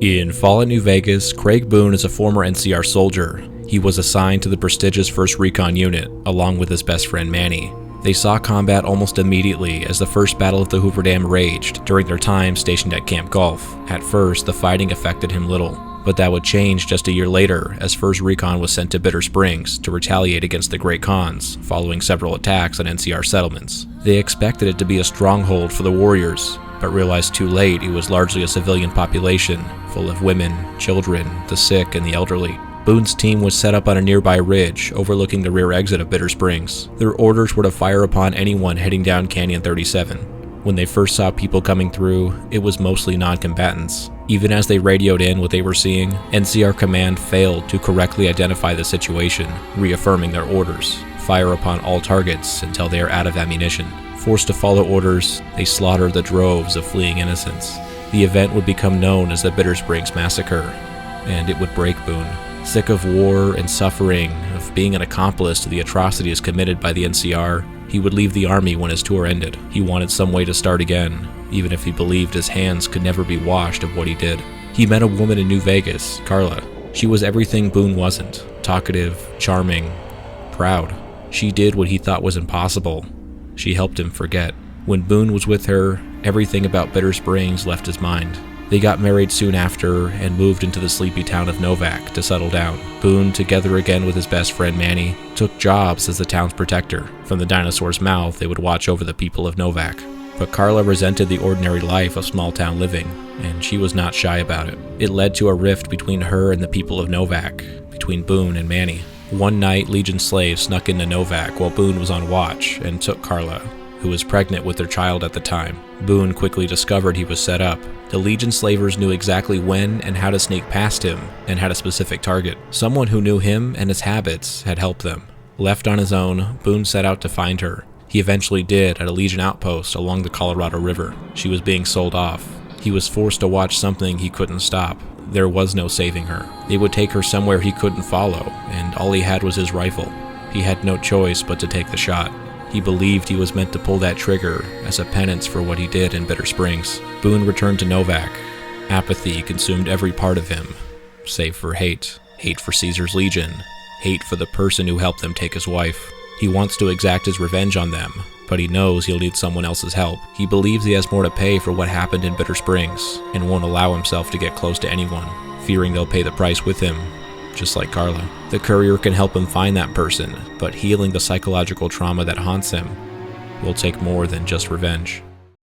In Fallout New Vegas, Craig Boone is a former NCR soldier. He was assigned to the prestigious 1st Recon Unit, along with his best friend Manny. They saw combat almost immediately as the first Battle of the Hoover Dam raged during their time stationed at Camp Gulf. At first, the fighting affected him little, but that would change just a year later as 1st Recon was sent to Bitter Springs to retaliate against the Great Khans following several attacks on NCR settlements. They expected it to be a stronghold for the warriors, but realized too late it was largely a civilian population, full of women, children, the sick, and the elderly. Boone's team was set up on a nearby ridge overlooking the rear exit of Bitter Springs. Their orders were to fire upon anyone heading down Canyon 37. When they first saw people coming through, it was mostly non-combatants. Even as they radioed in what they were seeing, NCR Command failed to correctly identify the situation, reaffirming their orders. Fire upon all targets until they are out of ammunition. Forced to follow orders, they slaughtered the droves of fleeing innocents. The event would become known as the Bitter Springs Massacre, and it would break Boone. Sick of war and suffering, of being an accomplice to the atrocities committed by the NCR, he would leave the army when his tour ended. He wanted some way to start again, even if he believed his hands could never be washed of what he did. He met a woman in New Vegas, Carla. She was everything Boone wasn't: talkative, charming, proud. She did what he thought was impossible. She helped him forget. When Boone was with her, everything about Bitter Springs left his mind. They got married soon after and moved into the sleepy town of Novac to settle down. Boone, together again with his best friend Manny, took jobs as the town's protector. From the dinosaur's mouth, they would watch over the people of Novac. But Carla resented the ordinary life of small-town living, and she was not shy about it. It led to a rift between her and the people of Novac, between Boone and Manny. One night, Legion slaves snuck into Novac while Boone was on watch and took Carla, who was pregnant with their child at the time. Boone quickly discovered he was set up. The Legion slavers knew exactly when and how to sneak past him and had a specific target. Someone who knew him and his habits had helped them. Left on his own, Boone set out to find her. He eventually did at a Legion outpost along the Colorado River. She was being sold off. He was forced to watch something he couldn't stop. There was no saving her. They would take her somewhere he couldn't follow, and all he had was his rifle. He had no choice but to take the shot. He believed he was meant to pull that trigger as a penance for what he did in Bitter Springs. Boone returned to Novac. Apathy consumed every part of him, save for hate. Hate for Caesar's Legion. Hate for the person who helped them take his wife. He wants to exact his revenge on them, but he knows he'll need someone else's help. He believes he has more to pay for what happened in Bitter Springs, and won't allow himself to get close to anyone, fearing they'll pay the price with him, just like Carla. The courier can help him find that person, but healing the psychological trauma that haunts him will take more than just revenge.